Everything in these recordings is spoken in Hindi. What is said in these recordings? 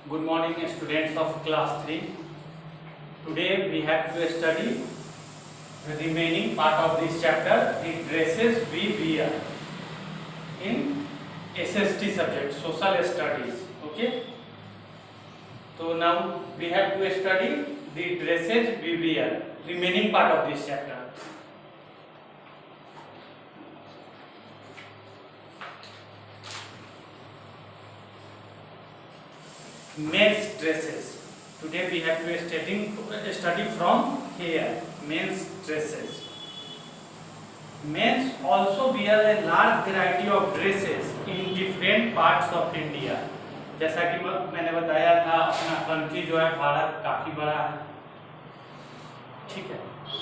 Good morning, students of class 3. Today we have to study the remaining part of this chapter, the dresses we wear in SST subject, social studies. Okay. So now we have to study the dresses we wear, remaining part of this chapter. Men's dresses. Today we have to study from here. Men's dresses. Men also wear a large variety of dresses in different parts of India. जैसा कि मैंने बताया था, अपना कंट्री जो है भारत काफी बड़ा है, ठीक है।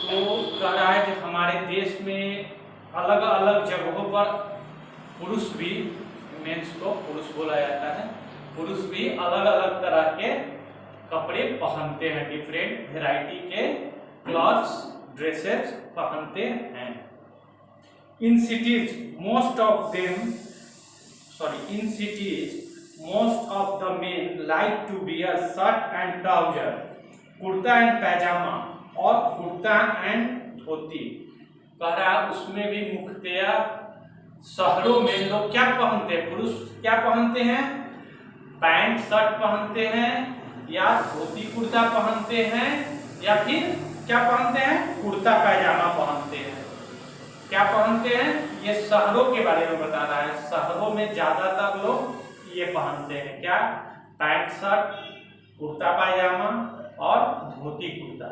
तो कह रहा है कि हमारे देश में अलग अलग जगहों पर पुरुष भी, मेंस को पुरुष बोला जाता है, पुरुष भी अलग अलग तरह के कपड़े पहनते हैं, डिफरेंट वैरायटी के क्लॉथ्स, ड्रेसेस पहनते हैं। In cities most of the men like to wear shirt and trouser, kurta and pyjama और कुर्ता एंड धोती। कह रहा है उसमें भी मुख्यतया शहरों में लोग क्या पहनते हैं, पुरुष क्या पहनते हैं, पैंट शर्ट पहनते हैं या धोती कुर्ता पहनते हैं या फिर क्या पहनते हैं, कुर्ता पैजामा पहनते हैं। क्या पहनते हैं, ये शहरों के बारे में बता रहा है। शहरों में ज्यादातर लोग ये पहनते हैं, क्या, पैंट शर्ट, कुर्ता पैजामा और धोती कुर्ता,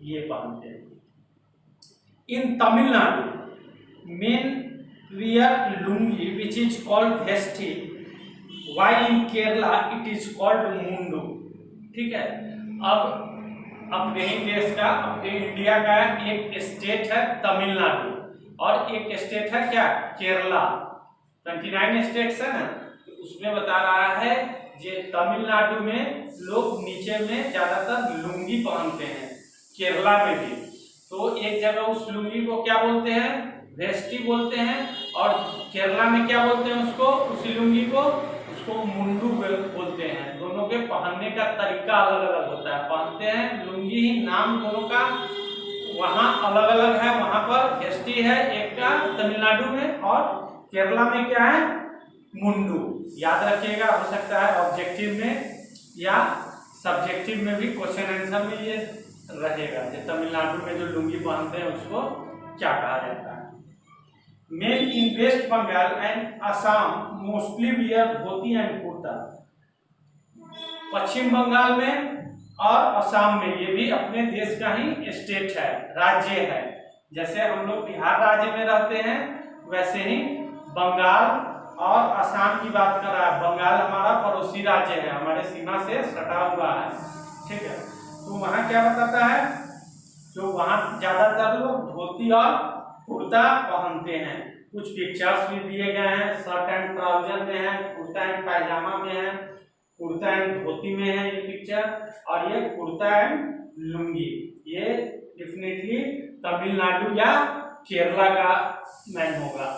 ये पहनते हैं। In Tamil Nadu men wear lungi which is called veshti, While in Kerala it is called mundu. ठीक है। अब अपने ही देश का, अपने इंडिया का एक स्टेट है तमिलनाडु और एक स्टेट है क्या, केरला। 29 स्टेट्स है ना, तो उसमें बता रहा है जे तमिलनाडु में लोग नीचे में ज्यादातर लुंगी पहनते हैं, केरला में भी। तो एक जगह उस लुंगी को क्या बोलते हैं, वेस्टी बोलते हैं, और केरला में क्या बोलते हैं उसको, उसी लुंगी को, उसको मुंडू बोलते हैं। दोनों के पहनने का तरीका अलग अलग होता है, पहनते हैं लुंगी ही, नाम दोनों का वहाँ अलग अलग है। वहाँ पर वेस्टी है एक का तमिलनाडु में, और केरला में क्या है, मुंडू। याद रखिएगा, हो सकता है ऑब्जेक्टिव में या सब्जेक्टिव में भी क्वेश्चन आंसर में ये रहेगा कि तमिलनाडु में जो लुंगी पहनते हैं उसको क्या कहा जाता है। Men in West Bengal and Assam mostly wear dhoti and kurta. Paschim Bengal में और असम में, ये भी अपने देश का ही स्टेट है, राज्य है। जैसे हम लोग बिहार राज्य में रहते हैं, वैसे ही बंगाल और असम की बात कर रहा है। बंगाल हमारा पड़ोसी राज्य है, हमारे सीमा से सटा हुआ है, ठीक है। तो वहाँ क्या बताता है, जो वहाँ ज्यादातर लोग धोती और कुर्ता पहनते हैं। कुछ पिक्चर्स भी दिए गए हैं, शर्ट एंड ट्राउजर में है, कुर्ता एंड पैजामा में है, कुर्ता एंड धोती में है ये पिक्चर, और ये कुर्ता एंड लुंगी। ये डेफिनेटली तमिलनाडु या केरला का मैन होगा।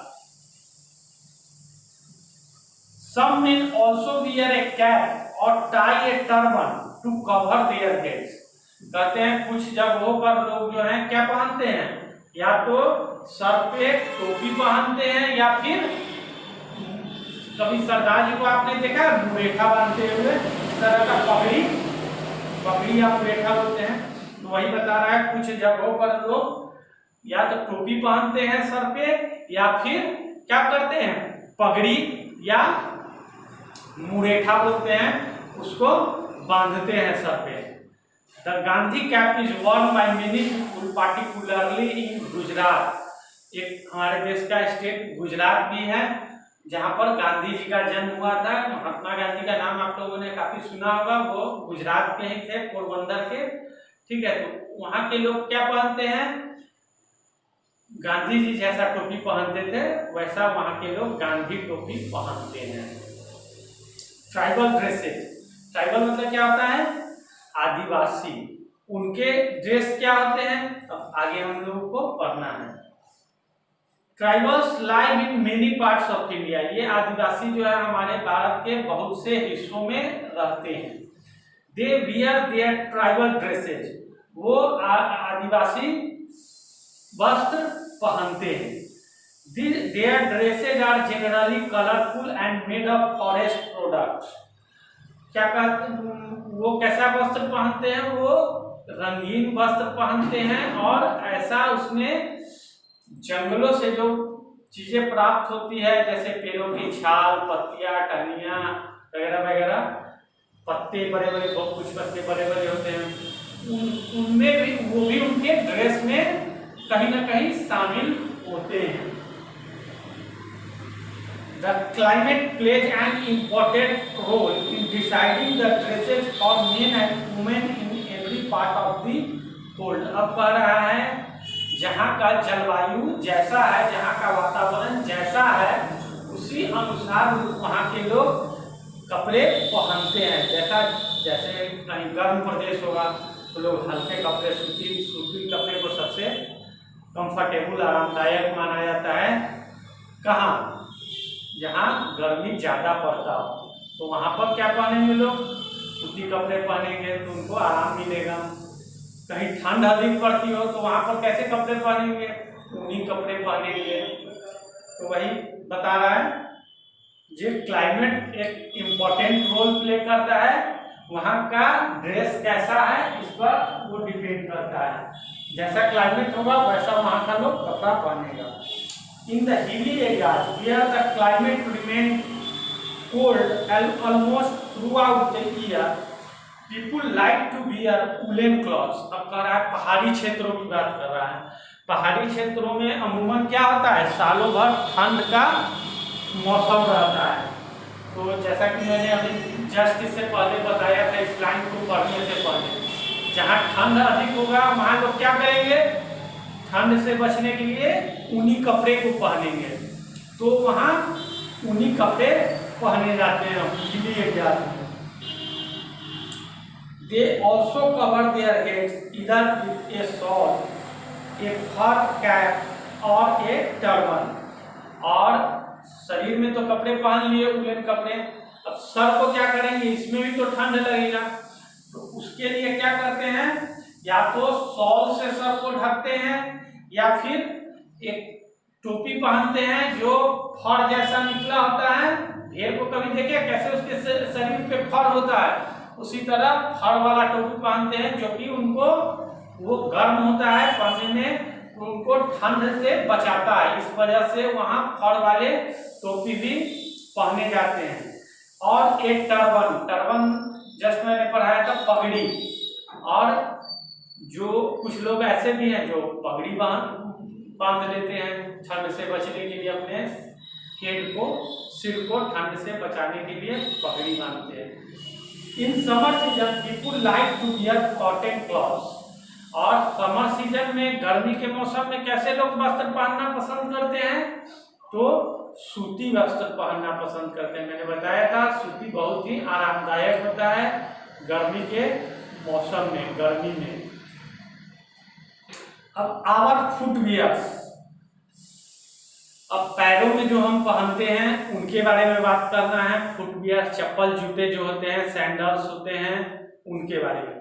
Some men also wear a cap or tie a turban to cover their heads। कहते हैं कुछ जगहों पर लोग जो हैं क्या पहनते हैं, या तो सर पे टोपी पहनते हैं, या फिर कभी सरदार जी को आपने देखा है मुरेठा बांधते हुए, इस तरह का पगड़ी या मुरेठा बोलते हैं। तो वही बता रहा है कुछ जगहों पर लोग या तो टोपी पहनते हैं सर पे, या फिर क्या करते हैं, पगड़ी या मुरेठा बोलते हैं, उसको बांधते हैं सर पे। The Gandhi cap is worn by many people, particularly in Gujarat. एक हमारे देश का स्टेट गुजरात भी है, जहाँ पर गांधी जी का जन्म हुआ था। महात्मा गांधी का नाम आप लोगों ने काफी सुना होगा, वो गुजरात के ही थे, पोरबंदर के, ठीक है। तो वहाँ के लोग क्या पहनते हैं, गांधी जी जैसा टोपी पहनते थे, वैसा वहाँ के लोग गांधी टोपी पहनते हैं। ट्राइबल ड्रेसेस, ट्राइबल मतलब क्या होता है, आदिवासी, उनके ड्रेस क्या होते हैं, अब आगे हम लोगों को पढ़ना है। Tribals live in many parts of India. ये आदिवासी जो है हमारे भारत के बहुत से हिस्सों में रहते हैं। They wear their tribal dresses, वो आदिवासी वस्त्र पहनते हैं। Their dresses are generally colourful and made of forest products. क्या कहते, वो कैसा वस्त्र पहनते हैं? वो रंगीन वस्त्र पहनते हैं और ऐसा उसमें जंगलों से जो चीजें प्राप्त होती है, जैसे पेड़ों की छाल, पत्तियां, टहनियां वगैरह वगैरह, पत्ते बड़े बड़े, बहुत कुछ पत्ते बड़े बड़े होते हैं, उनमें भी वो भी उनके ड्रेस में कहीं ना कहीं शामिल होते हैं। The climate plays an important role in deciding the dresses for men and women in every part of the world। अब कह रहा है जहाँ का जलवायु जैसा है, जहाँ का वातावरण जैसा है, उसी अनुसार वहाँ के लोग कपड़े पहनते हैं। जैसे कहीं गर्म प्रदेश होगा तो लोग हल्के कपड़े, सूती कपड़े को सबसे कंफर्टेबल, आरामदायक माना जाता है। कहाँ? जहाँ गर्मी ज्यादा पड़ता हो तो वहां पर क्या पहनेंगे लोग? सूती कपड़े पहनेंगे तो उनको आराम मिलेगा। कहीं ठंड अधिक पड़ती हो तो वहां पर कैसे कपड़े पहनेंगे? ऊनी कपड़े पहनेंगे। तो वही बता रहा है, जो क्लाइमेट एक इम्पोर्टेंट रोल प्ले करता है, वहाँ का ड्रेस कैसा है इस पर वो डिपेंड करता है। जैसा क्लाइमेट होगा वैसा वहाँ का लोग कपड़ा पहनेगा। In the hilly areas where the climate remains cold almost throughout the year, people like to wear woolen clothes। अब कह रहा है पहाड़ी क्षेत्रों की बात कर रहा है। पहाड़ी क्षेत्रों में अमूमन क्या होता है? सालों भर ठंड का मौसम रहता है। तो जैसा कि मैंने अभी जस्ट इससे पहले बताया था, इस लाइन को पढ़ने से पहले, जहाँ ठंड अधिक होगा वहाँ लोग क्या करेंगे? ठंड से बचने के लिए ऊनी कपड़े को पहनेंगे। तो वहाँ ऊनी कपड़े पहने जाते हैं हिली एरिया में। They also cover their heads either with a shawl, a fur cap और ए टर्बन। और शरीर में तो कपड़े पहन लिए, उलन कपड़े, अब सर को क्या करेंगे? इसमें भी तो ठंड लगेगा, तो उसके लिए क्या करते हैं? या तो शॉल से सर को ढकते हैं या फिर एक टोपी पहनते हैं जो फर जैसा निकला होता है। भेड़ को कभी देखे कैसे उसके शरीर पे फर होता है, उसी तरह फर वाला टोपी पहनते हैं, जो कि उनको वो गर्म होता है पहनने में, उनको ठंड से बचाता है। इस वजह से वहाँ फर वाले टोपी भी पहने जाते हैं। और एक टर्बन जस्ट मैंने पढ़ाया था, पगड़ी। और जो कुछ लोग ऐसे भी हैं जो पगड़ी बांध लेते हैं ठंड से बचने के लिए, अपने हेड को, सिर को ठंड से बचाने के लिए पगड़ी बांधते हैं। In summer season people like to wear cotton clothes. और समर सीजन में, गर्मी के मौसम में कैसे लोग वस्त्र पहनना पसंद करते हैं? तो सूती वस्त्र पहनना पसंद करते हैं। मैंने बताया था सूती बहुत ही आरामदायक होता है गर्मी के मौसम में, गर्मी में। अब आवर फुटवियर्स, अब पैरों में जो हम पहनते हैं उनके बारे में बात करना है। फुटवियर, चप्पल, जूते जो होते हैं, सैंडल्स होते हैं, उनके बारे में।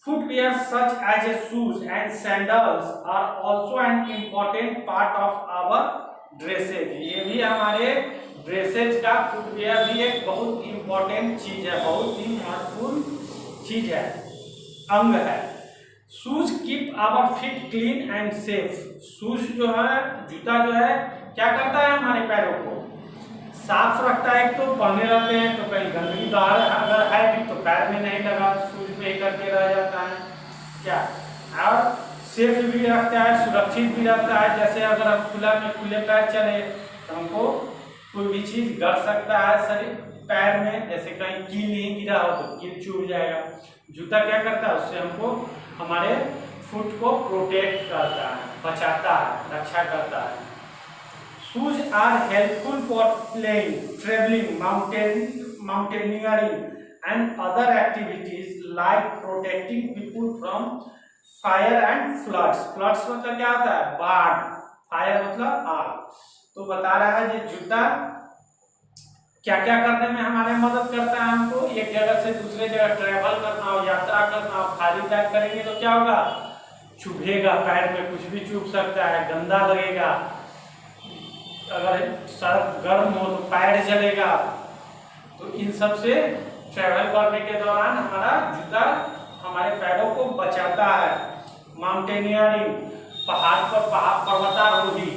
Footwear such as a shoes and sandals are also an important part of our dresses. ये भी हमारे ड्रेसेज का, फुटवियर भी एक बहुत इम्पोर्टेंट चीज है, बहुत ही महत्वपूर्ण चीज है, अंग है। Shoes keep our feet clean and safe. Shoes जो है, जूता जो है, क्या करता है? हमारे पैरों को साफ रखता है। एक तो पहने रहते हैं तो कहीं गंदगी बाहर अगर है भी तो पैर में नहीं लगा, शूज में ही करके रह जाता है क्या। और सेफ भी रखता है, सुरक्षित भी रहता है। जैसे अगर हम खुला में खुले पैर चले तो हमको कोई भी चीज गड़ सकता है शरीर पैर में, जैसे कहीं कील नहीं गिरा हो तो कील चुभ जाएगा। जूता क्या करता है? उससे हमको, हमारे फुट को प्रोटेक्ट करता है, बचाता है, रक्षा करता है। Shoes are helpful for playing, travelling, mountaineering and other activities like protecting people from fire and floods. Floods मतलब क्या होता है? बाढ़, फायर मतलब आग। तो बता रहा है ये जूता क्या क्या करने में हमारे मदद करता है। हमको एक जगह से दूसरे जगह ट्रेवल करना हो, यात्रा करना हो, खाली पैर करेंगे तो क्या होगा, चुभेगा, पैर में कुछ भी चुभ सकता है, गंदा लगेगा। अगर सड़क गर्म हो तो पैर जलेगा। तो इन सब से ट्रेवल करने के दौरान हमारा जूता हमारे पैरों को बचाता है। माउंटेनियरिंग, पहाड़ पर पर्वतारोही,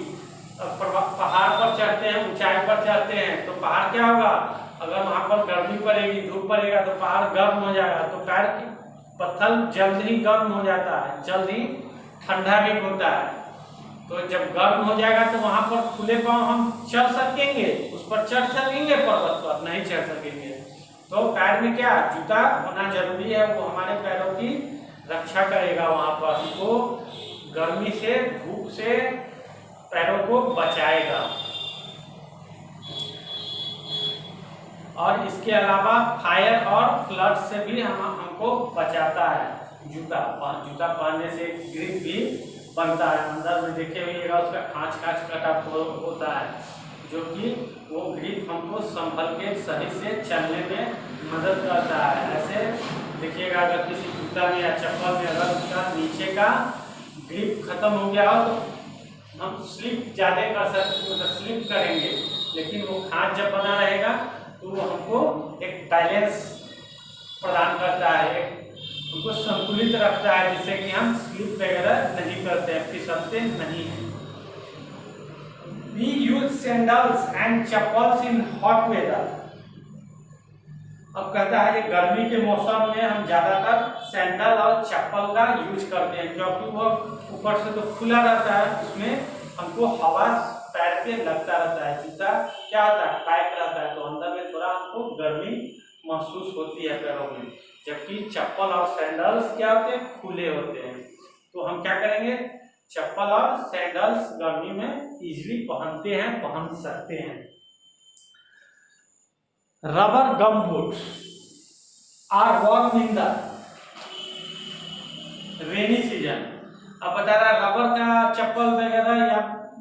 पहाड़ पर चढ़ते हैं, ऊंचाई पर चढ़ते हैं तो पहाड़ क्या होगा, अगर वहां पर गर्मी पड़ेगी, धूप पड़ेगा तो पहाड़ गर्म हो जाएगा, तो पैर की पत्थर जल्द ही गर्म हो जाता है, जल्द ही ठंडा भी होता है। तो जब गर्म हो जाएगा तो वहां पर खुले पांव हम चल सकेंगे, उस पर चढ़ सकेंगे, पर्वत पर नहीं चढ़ सकेंगे। तो पैर में क्या जूता होना जरूरी है, वो हमारे पैरों की रक्षा करेगा, वहां पर हमको गर्मी से, धूप से पैरों को बचाएगा। और इसके अलावा फायर और फ्लड से भी हमको बचाता है जूता। जूता पहनने से ग्रिप भी बनता है, अंदर में देखे हुएगा उसका खांच कटा होता है, जो कि वो ग्रिप हमको संभल के सही से चलने में मदद करता है। ऐसे देखिएगा अगर किसी जूता में या चप्पल में अगर उसका नीचे का ग्रिप खत्म हो गया हो तो हम स्लिप ज़्यादा कर सकते, मतलब स्लिप करेंगे, लेकिन वो खांच जब बना रहेगा तो वो हमको एक बैलेंस प्रदान करता है, हमको संतुलित रखता है, जिससे कि हम स्लिप वगैरह नहीं करते हैं, फिसलते नहीं हैं। We use sandals and chappals in hot weather। अब कहता है कि गर्मी के मौसम में हम ज्यादातर सैंडल और चप्पल का यूज करते हैं, क्योंकि वो ऊपर से तो खुला रहता है, उसमें हमको हवा पैर पे लगता रहता है। जूता क्या होता है, टाइट रहता है, तो अंदर में थोड़ा हमको गर्मी महसूस होती है पैरों में, जबकि चप्पल और सैंडल्स क्या होते हैं, खुले होते हैं। तो हम क्या करेंगे, चप्पल और सैंडल्स गर्मी में इजीली पहनते हैं, पहन सकते हैं। Rubber gum boot are worn in the rainy season. अब बता रहा है रबर का चप्पल वगैरह या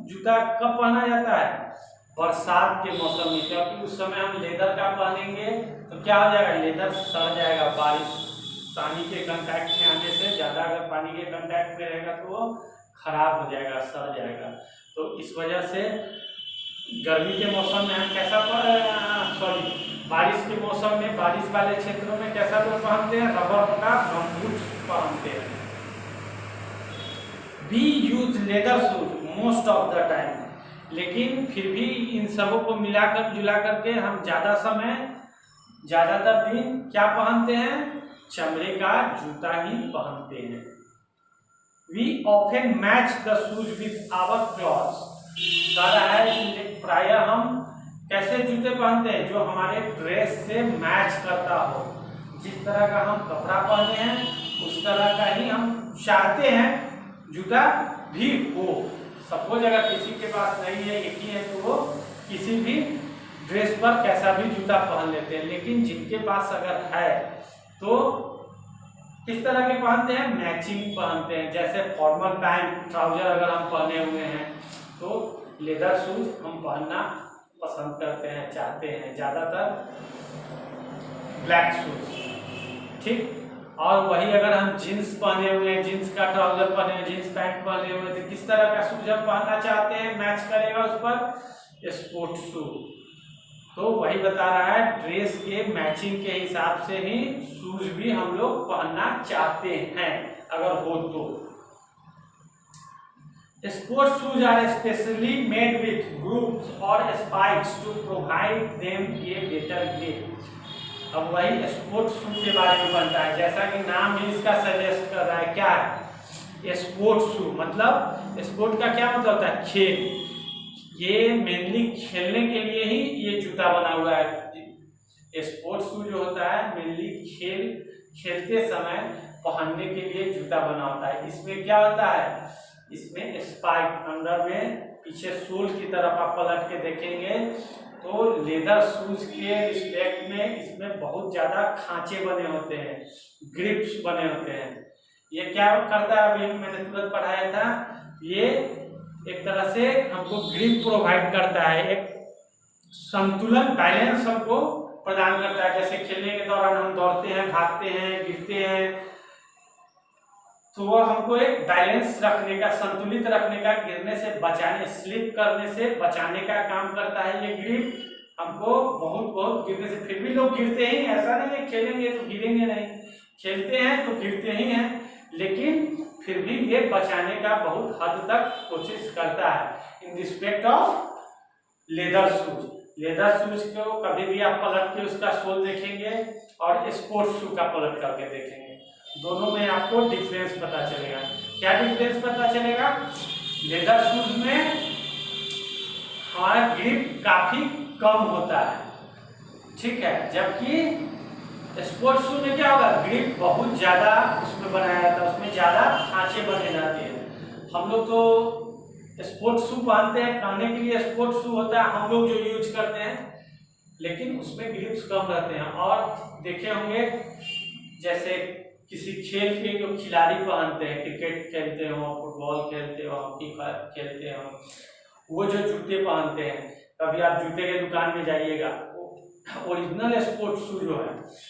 जूता कब पहना जाता है, बरसात के मौसम में, क्योंकि उस समय हम लेदर का पहनेंगे तो क्या हो जाएगा, लेदर सड़ जाएगा, बारिश पानी के कांटेक्ट में आने से, ज्यादा अगर पानी के कांटेक्ट में रहेगा तो वो खराब हो जाएगा, सड़ जाएगा। तो इस वजह से गर्मी के मौसम में हम कैसा बारिश के मौसम में, बारिश वाले क्षेत्रों में कैसा लोग पहनते हैं, रबर का गमबूट पहनते हैं। We use leather shoes most of the time, लेकिन फिर भी इन सबों को मिलाकर जुला करके हम ज्यादातर दिन क्या पहनते हैं, चमड़े का जूता ही पहनते हैं। We often match the shoes with our clothes. कह रहा है कि प्रायः हम कैसे जूते पहनते हैं, जो हमारे ड्रेस से मैच करता हो, जिस तरह का हम कपड़ा पहने हैं उस तरह का ही हम चाहते हैं जूता भी हो। सपोज अगर किसी के पास नहीं है, एक ही है, तो वो किसी भी ड्रेस पर कैसा भी जूता पहन लेते हैं, लेकिन जिनके पास अगर है तो किस तरह के पहनते हैं, मैचिंग पहनते हैं। जैसे फॉर्मल पैंट ट्राउजर अगर हम पहने हुए हैं तो लेदर शूज हम पहनना पसंद करते हैं, चाहते हैं, ज्यादातर ब्लैक शूज, ठीक। और वही अगर हम जीन्स पहने हुए हैं, जीन्स का ट्राउजर पहने हुए, जीन्स पैंट पहने हुए, तो किस तरह का शूज हम पहनना चाहते हैं, मैच करेगा उस पर, स्पोर्ट्स शू। तो वही बता रहा है ड्रेस के मैचिंग के हिसाब से ही शूज भी हम लोग पहनना चाहते हैं अगर हो तो। Sports shoes are specially made with grooves और spikes to provide them a better grip. अब वही स्पोर्ट्स शू के बारे में बनता है, जैसा कि नाम ही इसका सजेस्ट कर रहा है, क्या है स्पोर्ट्स शू, मतलब स्पोर्ट का क्या मतलब होता है, खेल। ये मेनली खेलने के लिए ही ये जूता बना हुआ है। स्पोर्ट्स शू जो होता है मेनली खेलते समय पहनने के लिए जूता बना होता है। इसमें क्या होता है, इसमें स्पाइक अंदर में, पीछे सोल की तरफ आप पलट के देखेंगे तो लेदर शूज के रिस्पेक्ट में इसमें बहुत ज्यादा खांचे बने होते हैं, ग्रिप्स बने होते हैं। ये क्या करता है, अभी मैंने तुरंत पढ़ाया था, ये एक तरह से हमको ग्रिप प्रोवाइड करता है, एक संतुलन बैलेंस हमको प्रदान करता है। जैसे खेलने के दौरान हम दौड़ते हैं, भागते हैं, गिरते हैं, तो वो हमको एक बैलेंस रखने का, संतुलित रखने का, गिरने से बचाने, स्लिप करने से बचाने का काम करता है ये ग्रिप। हमको बहुत गिरने से, फिर भी लोग गिरते ही, ऐसा नहीं है खेलेंगे तो गिरेंगे नहीं, खेलते हैं तो गिरते ही हैं, लेकिन फिर भी ये बचाने का बहुत हद तक कोशिश करता है। In respect of leather shoes, leather shoes को कभी भी आप पलट के उसका सोल देखेंगे और स्पोर्ट्स शू का पलट करके देखेंगे, दोनों में आपको डिफरेंस पता चलेगा। क्या डिफरेंस पता चलेगा? लेदर शूज में हमारा ग्रिप काफी कम होता है, ठीक है, जबकि स्पोर्ट्स शू में क्या होगा, ग्रिप बहुत ज्यादा उसमें बनाया जाता है, उसमें ज्यादा खांचे बने जाते हैं। हम लोग तो स्पोर्ट्स शू पहनते हैं, पहनने के लिए स्पोर्ट्स शू होता है हम लोग जो यूज करते हैं, लेकिन उसमें ग्रिप्स कम रहते हैं। और देखे होंगे जैसे किसी खेल के जो खिलाड़ी पहनते हैं, क्रिकेट खेलते हो, फुटबॉल खेलते हो, हॉकी खेलते हो, वो जो जूते पहनते हैं, कभी आप जूते के दुकान में जाइएगा, ओरिजिनल स्पोर्ट्स शू जो है